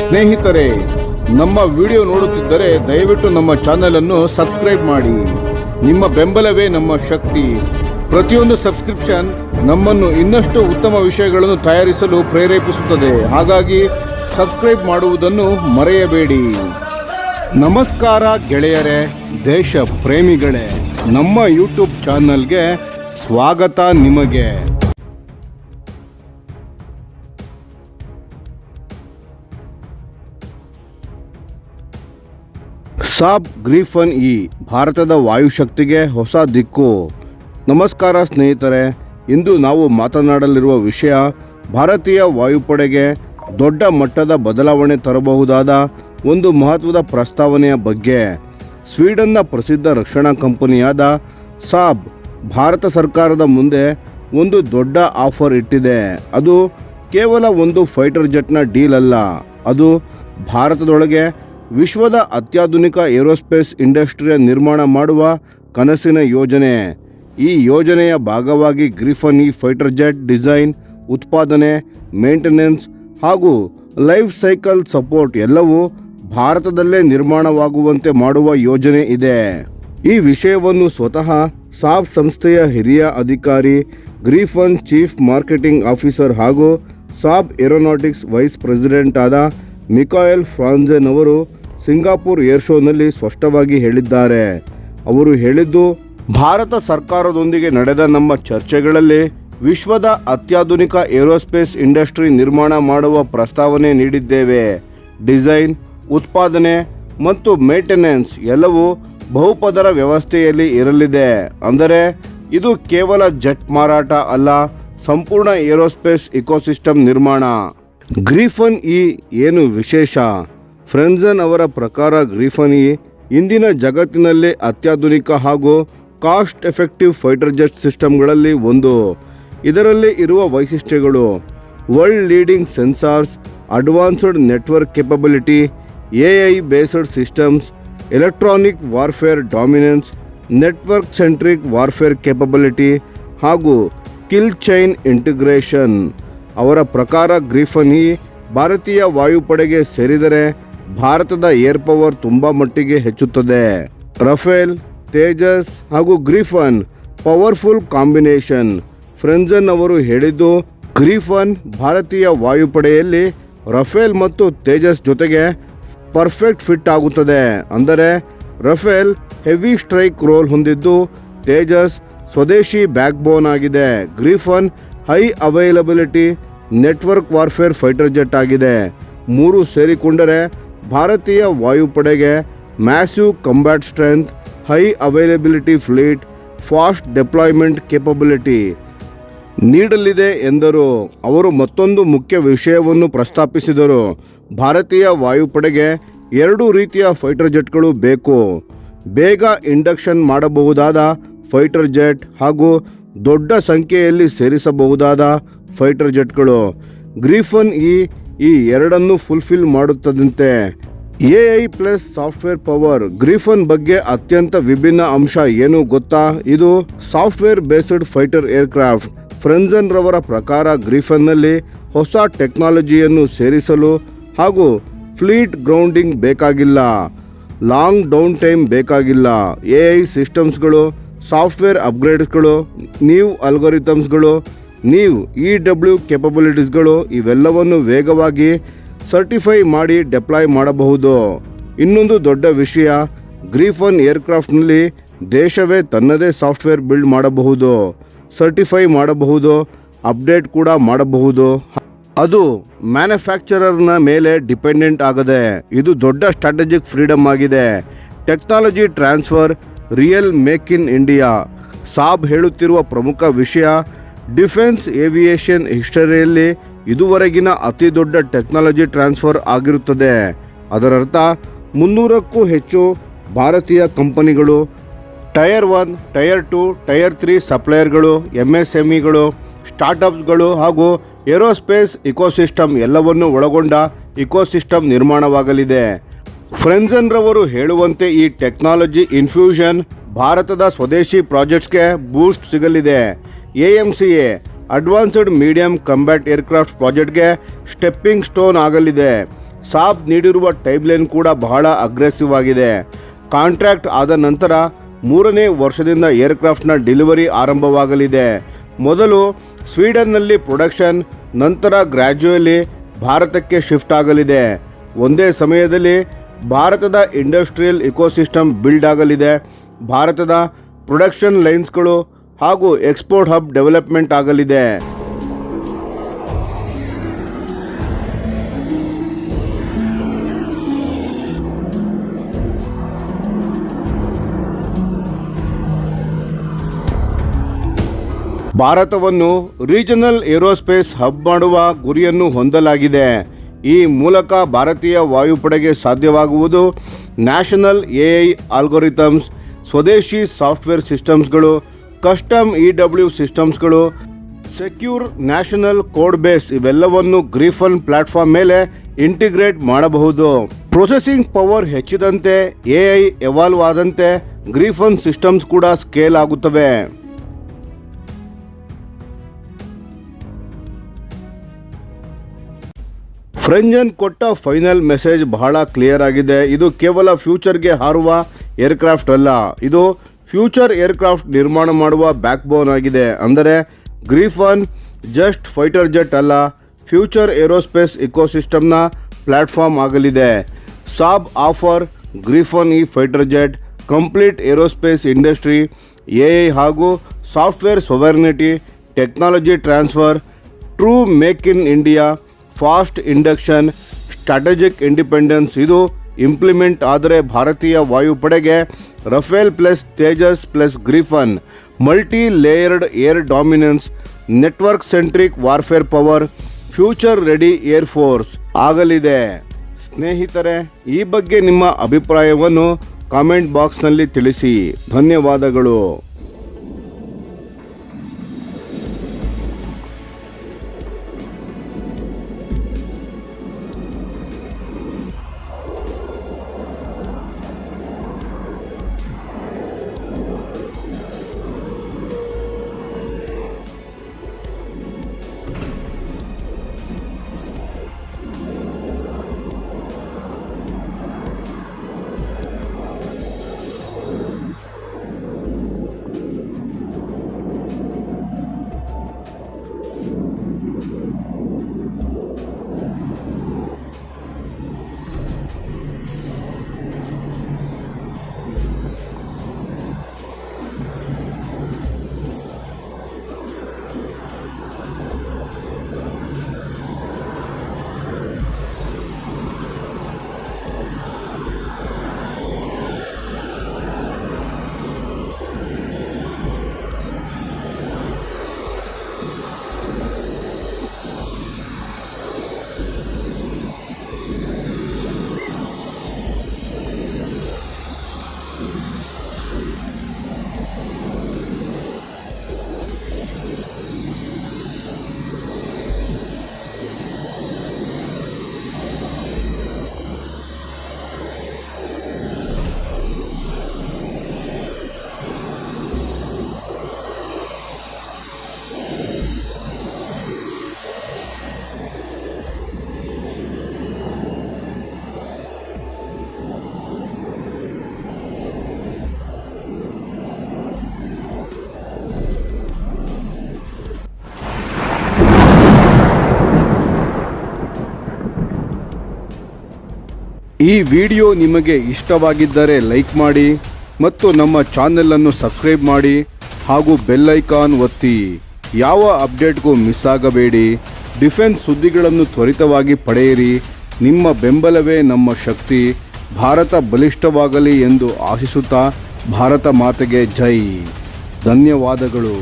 ಸ್ನೇಹಿತರೆ, ನಮ್ಮ ವಿಡಿಯೋ ನೋಡುತ್ತಿದ್ದರೆ ದಯವಿಟ್ಟು ನಮ್ಮ ಚಾನೆಲ್ ಅನ್ನು ಸಬ್ಸ್ಕ್ರೈಬ್ ಮಾಡಿ. ನಿಮ್ಮ ಬೆಂಬಲವೇ ನಮ್ಮ ಶಕ್ತಿ. ಪ್ರತಿಯೊಂದು ಸಬ್ಸ್ಕ್ರಿಪ್ಷನ್ ನಮ್ಮನ್ನು ಇನ್ನಷ್ಟು ಉತ್ತಮ ವಿಷಯಗಳನ್ನು ತಯಾರಿಸಲು ಪ್ರೇರೇಪಿಸುತ್ತದೆ. ಹಾಗಾಗಿ ಸಬ್ಸ್ಕ್ರೈಬ್ ಮಾಡುವುದನ್ನು ಮರೆಯಬೇಡಿ. ನಮಸ್ಕಾರ ಗೆಳೆಯರೇ, ದೇಶ ಪ್ರೇಮಿಗಳೇ, ನಮ್ಮ ಯೂಟ್ಯೂಬ್ ಚಾನಲ್ಗೆ ಸ್ವಾಗತ ನಿಮಗೆ. ಸಾಬ್ ಗ್ರಿಫನ್ ಇ ಭಾರತದ ವಾಯುಶಕ್ತಿಗೆ ಹೊಸ ದಿಕ್ಕು. ನಮಸ್ಕಾರ ಸ್ನೇಹಿತರೆ, ಇಂದು ನಾವು ಮಾತನಾಡಲಿರುವ ವಿಷಯ ಭಾರತೀಯ ವಾಯುಪಡೆಗೆ ದೊಡ್ಡ ಮಟ್ಟದ ಬದಲಾವಣೆ ತರಬಹುದಾದ ಒಂದು ಮಹತ್ವದ ಪ್ರಸ್ತಾವನೆಯ ಬಗ್ಗೆ. ಸ್ವೀಡನ್ನ ಪ್ರಸಿದ್ಧ ರಕ್ಷಣಾ ಕಂಪನಿಯಾದ ಸಾಬ್ ಭಾರತ ಸರ್ಕಾರದ ಮುಂದೆ ಒಂದು ದೊಡ್ಡ ಆಫರ್ ಇಟ್ಟಿದೆ. ಅದು ಕೇವಲ ಒಂದು ಫೈಟರ್ ಜೆಟ್ನ ಡೀಲ್ ಅಲ್ಲ, ಅದು ಭಾರತದೊಳಗೆ ವಿಶ್ವದ ಅತ್ಯಾಧುನಿಕ ಏರೋಸ್ಪೇಸ್ ಇಂಡಸ್ಟ್ರಿಯ ನಿರ್ಮಾಣ ಮಾಡುವ ಕನಸಿನ ಯೋಜನೆ. ಈ ಯೋಜನೆಯ ಭಾಗವಾಗಿ ಗ್ರಿಫನ್ ಇ ಫೈಟರ್ ಜೆಟ್ ಡಿಸೈನ್, ಉತ್ಪಾದನೆ, ಮೇಂಟೆನೆನ್ಸ್ ಹಾಗೂ ಲೈಫ್ ಸೈಕಲ್ ಸಪೋರ್ಟ್ ಎಲ್ಲವೂ ಭಾರತದಲ್ಲೇ ನಿರ್ಮಾಣವಾಗುವಂತೆ ಮಾಡುವ ಯೋಜನೆ ಇದೆ. ಈ ವಿಷಯವನ್ನು ಸ್ವತಃ ಸಾಬ್ ಸಂಸ್ಥೆಯ ಹಿರಿಯ ಅಧಿಕಾರಿ, ಗ್ರಿಫನ್ ಚೀಫ್ ಮಾರ್ಕೆಟಿಂಗ್ ಆಫೀಸರ್ ಹಾಗೂ ಸಾಬ್ ಏರೋನಾಟಿಕ್ಸ್ ವೈಸ್ ಪ್ರೆಸಿಡೆಂಟ್ ಆದ ಮಿಕಾಯಲ್ ಫ್ರಾನ್ಜೆನ್ ಅವರು ಸಿಂಗಾಪುರ್ ಏರ್ ಶೋನಲ್ಲಿ ಸ್ಪಷ್ಟವಾಗಿ ಹೇಳಿದ್ದಾರೆ. ಅವರು ಹೇಳಿದ್ದು, ಭಾರತ ಸರ್ಕಾರದೊಂದಿಗೆ ನಡೆದ ನಮ್ಮ ಚರ್ಚೆಗಳಲ್ಲಿ ವಿಶ್ವದ ಅತ್ಯಾಧುನಿಕ ಏರೋಸ್ಪೇಸ್ ಇಂಡಸ್ಟ್ರಿ ನಿರ್ಮಾಣ ಮಾಡುವ ಪ್ರಸ್ತಾವನೆ ನೀಡಿದ್ದೇವೆ. ಡಿಸೈನ್, ಉತ್ಪಾದನೆ ಮತ್ತು ಮೇಂಟೆನೆನ್ಸ್ ಎಲ್ಲವೂ ಬಹುಪದರ ವ್ಯವಸ್ಥೆಯಲ್ಲಿ ಇರಲಿದೆ. ಅಂದರೆ ಇದು ಕೇವಲ ಜೆಟ್ ಮಾರಾಟ ಅಲ್ಲ, ಸಂಪೂರ್ಣ ಏರೋಸ್ಪೇಸ್ ಇಕೋಸಿಸ್ಟಮ್ ನಿರ್ಮಾಣ. ಗ್ರಿಫನ್ ಇ ಏನು ವಿಶೇಷ? ಫ್ರೆಂಜನ್ ಅವರ ಪ್ರಕಾರ ಗ್ರಿಫನ್ ಇ ಇಂದಿನ ಜಗತ್ತಿನಲ್ಲಿ ಅತ್ಯಾಧುನಿಕ ಹಾಗೂ ಕಾಸ್ಟ್ ಎಫೆಕ್ಟಿವ್ ಫೈಟರ್ ಜೆಟ್ ಸಿಸ್ಟಮ್ಗಳಲ್ಲಿ ಒಂದು. ಇದರಲ್ಲಿ ಇರುವ ವೈಶಿಷ್ಟ್ಯಗಳು: world leading sensors, advanced network capability, AI based systems, electronic warfare dominance, network centric warfare capability ಹಾಗೂ ಕಿಲ್ ಚೈನ್ ಇಂಟಿಗ್ರೇಷನ್. ಅವರ ಪ್ರಕಾರ ಗ್ರಿಫನ್ ಇ ಭಾರತೀಯ ವಾಯುಪಡೆಗೆ ಸೇರಿದರೆ ಭಾರತದ ಏರ್ ಪವರ್ ತುಂಬ ಮಟ್ಟಿಗೆ ಹೆಚ್ಚುತ್ತದೆ. ರಫೇಲ್, ತೇಜಸ್ ಹಾಗೂ ಗ್ರಿಫನ್ ಪವರ್ಫುಲ್ ಕಾಂಬಿನೇಷನ್. ಫ್ರೆಂಜನ್ ಅವರು ಹೇಳಿದ್ದು, ಗ್ರಿಫನ್ ಭಾರತೀಯ ವಾಯುಪಡೆಯಲ್ಲಿ ರಫೇಲ್ ಮತ್ತು ತೇಜಸ್ ಜೊತೆಗೆ ಪರ್ಫೆಕ್ಟ್ ಫಿಟ್ ಆಗುತ್ತದೆ. ಅಂದರೆ ರಫೇಲ್ ಹೆವಿ ಸ್ಟ್ರೈಕ್ ರೋಲ್ ಹೊಂದಿದ್ದು, ತೇಜಸ್ ಸ್ವದೇಶಿ ಬ್ಯಾಕ್ ಬೋನ್ ಆಗಿದೆ. Gripen high availability network warfare fighter jet ಆಗಿದೆ. ಮೂರು ಸೇರಿಕೊಂಡರೆ ಭಾರತೀಯ ವಾಯುಪಡೆಗೆ massive combat strength, high availability fleet, fast deployment capability ನೀಡಲಿದೆ ಎಂದರು. ಅವರು ಮತ್ತೊಂದು ಮುಖ್ಯ ವಿಷಯವನ್ನು ಪ್ರಸ್ತಾಪಿಸಿದರು. ಭಾರತೀಯ ವಾಯುಪಡೆಗೆ ಎರಡು ರೀತಿಯ ಫೈಟರ್ ಜೆಟ್ಗಳು ಬೇಕು: ಬೇಗ ಇಂಡಕ್ಷನ್ ಮಾಡಬಹುದಾದ ಫೈಟರ್ ಜೆಟ್ ಹಾಗೂ ದೊಡ್ಡ ಸಂಖ್ಯೆಯಲ್ಲಿ ಸೇರಿಸಬಹುದಾದ ಫೈಟರ್ ಜೆಟ್ಗಳು. ಗ್ರಿಫನ್ ಈ ಎರಡನ್ನು ಫುಲ್ಫಿಲ್ ಮಾಡುತ್ತದಂತೆ. AI plus software power. Gripen ಬಗ್ಗೆ ಅತ್ಯಂತ ವಿಭಿನ್ನ ಅಂಶ ಏನು ಗೊತ್ತಾ? ಇದು ಸಾಫ್ಟ್ವೇರ್ ಬೇಸ್ಡ್ ಫೈಟರ್ ಏರ್ಕ್ರಾಫ್ಟ್. ಫ್ರೆಂಜನ್ ರವರ ಪ್ರಕಾರ ಗ್ರಿಫನ್ನಲ್ಲಿ ಹೊಸ ಟೆಕ್ನಾಲಜಿಯನ್ನು ಸೇರಿಸಲು ಹಾಗೂ ಫ್ಲೀಟ್ ಗ್ರೌಂಡಿಂಗ್ ಬೇಕಾಗಿಲ್ಲ, ಲಾಂಗ್ ಡೌನ್ ಟೈಮ್ ಬೇಕಾಗಿಲ್ಲ. AI ಸಿಸ್ಟಮ್ಸ್ಗಳು, ಸಾಫ್ಟ್ವೇರ್ ಅಪ್ಗ್ರೇಡ್ಸ್ಗಳು, ನ್ಯೂ ಅಲ್ಗೊರಿಥಮ್ಸ್ಗಳು, ನ್ಯೂ EW ಕೆಪಬಿಲಿಟೀಸ್ಗಳು ಇವೆಲ್ಲವನ್ನು ವೇಗವಾಗಿ ಸರ್ಟಿಫೈ ಮಾಡಿ ಡೆಪ್ಲಾಯ್ ಮಾಡಬಹುದು. ಇನ್ನೊಂದು ದೊಡ್ಡ ವಿಷಯ, ಗ್ರಿಫನ್ ಏರ್ಕ್ರಾಫ್ಟ್ನಲ್ಲಿ ದೇಶವೇ ತನ್ನದೇ ಸಾಫ್ಟ್ವೇರ್ ಬಿಲ್ಡ್ ಮಾಡಬಹುದು, ಸರ್ಟಿಫೈ ಮಾಡಬಹುದು, ಅಪ್ಡೇಟ್ ಕೂಡ ಮಾಡಬಹುದು. ಅದು ಮ್ಯಾನುಫ್ಯಾಕ್ಚರರ್ನ ಮೇಲೆ ಡಿಪೆಂಡೆಂಟ್ ಆಗದೆ. ಇದು ದೊಡ್ಡ ಸ್ಟ್ರಾಟಜಿಕ್ ಫ್ರೀಡಮ್ ಆಗಿದೆ. Technology transfer, real make in India. Saab ಹೇಳುತ್ತಿರುವ ಪ್ರಮುಖ ವಿಷಯ, ಡಿಫೆನ್ಸ್ ಏವಿಯೇಷನ್ ಹಿಸ್ಟರಿಯಲ್ಲಿ ಇದುವರೆಗಿನ ಅತಿ ದೊಡ್ಡ ಟೆಕ್ನಾಲಜಿ ಟ್ರಾನ್ಸ್ಫರ್ ಆಗಿರುತ್ತದೆ. ಅದರರ್ಥ 300ಕ್ಕೂ ಹೆಚ್ಚು ಭಾರತೀಯ ಕಂಪನಿಗಳು, ಟೈರ್ 1, ಟೈರ್ 2, ಟೈರ್ 3 ಸಪ್ಲೈಯರ್ಗಳು, MSMEಗಳು, ಸ್ಟಾರ್ಟಪ್ಸ್ಗಳು ಹಾಗೂ ಏರೋಸ್ಪೇಸ್ ಇಕೋಸಿಸ್ಟಮ್ ಎಲ್ಲವನ್ನು ಒಳಗೊಂಡ ಇಕೋಸಿಸ್ಟಮ್ ನಿರ್ಮಾಣವಾಗಲಿದೆ. ಫ್ರೆಂಜನ್ ರವರು ಹೇಳುವಂತೆ ಈ ಟೆಕ್ನಾಲಜಿ ಇನ್ಫ್ಯೂಷನ್ ಭಾರತದ ಸ್ವದೇಶಿ ಪ್ರಾಜೆಕ್ಟ್ಸ್ಗೆ ಬೂಸ್ಟ್ ಸಿಗಲಿದೆ. AMCA advanced medium combat aircraft ಪ್ರಾಜೆಕ್ಟ್ಗೆ ಸ್ಟೆಪ್ಪಿಂಗ್ ಸ್ಟೋನ್ ಆಗಲಿದೆ. ಸಾಬ್ ನೀಡಿರುವ ಟೈಮ್ಲೈನ್ ಕೂಡ ಬಹಳ ಅಗ್ರೆಸಿವ್ ಆಗಿದೆ. ಕಾಂಟ್ರಾಕ್ಟ್ ಆದ ನಂತರ 3ನೇ ವರ್ಷದಿಂದ ಏರ್ಕ್ರಾಫ್ಟ್ನ ಡೆಲಿವರಿ ಆರಂಭವಾಗಲಿದೆ. ಮೊದಲು ಸ್ವೀಡನ್ನಲ್ಲಿ ಪ್ರೊಡಕ್ಷನ್, ನಂತರ ಗ್ರ್ಯಾಜುಯಲಿ ಭಾರತಕ್ಕೆ ಶಿಫ್ಟ್ ಆಗಲಿದೆ. ಒಂದೇ ಸಮಯದಲ್ಲಿ ಭಾರತದ ಇಂಡಸ್ಟ್ರಿಯಲ್ ಇಕೋಸಿಸ್ಟಮ್ ಬಿಲ್ಡ್ ಆಗಲಿದೆ. ಭಾರತದ ಪ್ರೊಡಕ್ಷನ್ ಲೈನ್ಸ್ಗಳು ಹಾಗೂ ಎಕ್ಸ್ಪೋರ್ಟ್ ಹಬ್ ಡೆವಲಪ್ಮೆಂಟ್ ಆಗಲಿದೆ. ಭಾರತವನ್ನು ರೀಜನಲ್ ಏರೋಸ್ಪೇಸ್ ಹಬ್ ಮಾಡುವ ಗುರಿಯನ್ನು ಹೊಂದಲಾಗಿದೆ. ಈ ಮೂಲಕ ಭಾರತೀಯ ವಾಯುಪಡೆಗೆ ಸಾಧ್ಯವಾಗುವುದು ನ್ಯಾಷನಲ್ ಎಐ ಆಲ್ಗೊರಿಥಮ್ಸ್, ಸ್ವದೇಶಿ ಸಾಫ್ಟ್ವೇರ್ ಸಿಸ್ಟಮ್ಸ್ಗಳು, ಕಸ್ಟಮ್ EW ಸಿಸ್ಟಮ್ಸ್ಗಳು, secure national code base Gripen platform ಪ್ಲಾಟ್ಫಾರ್ಮ್ ಮೇಲೆ ಇಂಟಿಗ್ರೇಟ್ ಮಾಡಬಹುದು. ಪ್ರೊಸೆಸಿಂಗ್ ಪವರ್ ಹೆಚ್ಚಿದಂತೆ ಎಐ ಎವಾಲ್ವ್ ಆದಂತೆ ಗ್ರೀಫನ್ ಸಿಸ್ಟಮ್ಸ್ ಕೂಡ ಸ್ಕೇಲ್ ಆಗುತ್ತವೆ. ಫ್ರೆಂಜನ್ ಕೊಟ್ಟ ಫೈನಲ್ ಮೆಸೇಜ್ ಬಹಳ ಕ್ಲಿಯರ್ ಆಗಿದೆ. ಇದು ಕೇವಲ ಫ್ಯೂಚರ್ಗೆ ಹಾರುವ ಏರ್ಕ್ರಾಫ್ಟ್ ಅಲ್ಲ, ಇದು ಫ್ಯೂಚರ್ ಏರ್ಕ್ರಾಫ್ಟ್ ನಿರ್ಮಾಣ ಮಾಡುವ ಬ್ಯಾಕ್ಬೋನ್ ಆಗಿದೆ. ಅಂದರೆ ಗ್ರೀಫನ್ ಜಸ್ಟ್ ಫೈಟರ್ ಜೆಟ್ ಅಲ್ಲ, ಫ್ಯೂಚರ್ ಏರೋಸ್ಪೇಸ್ ಇಕೋಸಿಸ್ಟಮ್ನ ಪ್ಲಾಟ್ಫಾರ್ಮ್ ಆಗಲಿದೆ. Saab offer Gripen fighter jet, complete aerospace industry, AI ಹಾಗೂ software sovereignty, technology transfer, true make in India, fast induction, strategic independence. ಇದು implement ಆದರೆ ಭಾರತೀಯ ವಾಯುಪಡೆಗೆ Rafale plus Tejas plus Gripen, multi layered air dominance, network centric warfare power, future ready air force ಆಗಲಿದೆ. ಸ್ನೇಹಿತರೆ, ಈ ಬಗ್ಗೆ ನಿಮ್ಮ ಅಭಿಪ್ರಾಯವನ್ನು ಕಾಮೆಂಟ್ ಬಾಕ್ಸ್ನಲ್ಲಿ ತಿಳಿಸಿ. ಧನ್ಯವಾದಗಳು. ಈ ವಿಡಿಯೋ ನಿಮಗೆ ಇಷ್ಟವಾಗಿದ್ದರೆ ಲೈಕ್ ಮಾಡಿ ಮತ್ತು ನಮ್ಮ ಚಾನೆಲನ್ನು ಸಬ್ಸ್ಕ್ರೈಬ್ ಮಾಡಿ ಹಾಗೂ ಬೆಲ್ ಐಕಾನ್ ಒತ್ತಿ. ಯಾವ ಅಪ್ಡೇಟ್ಗೂ ಮಿಸ್ ಆಗಬೇಡಿ. ಡಿಫೆನ್ಸ್ ಸುದ್ದಿಗಳನ್ನು ತ್ವರಿತವಾಗಿ ಪಡೆಯಿರಿ. ನಿಮ್ಮ ಬೆಂಬಲವೇ ನಮ್ಮ ಶಕ್ತಿ. ಭಾರತ ಬಲಿಷ್ಠವಾಗಲಿ ಎಂದು ಆಶಿಸುತ್ತಾ ಭಾರತ ಮಾತೆಗೆ ಜೈ. ಧನ್ಯವಾದಗಳು.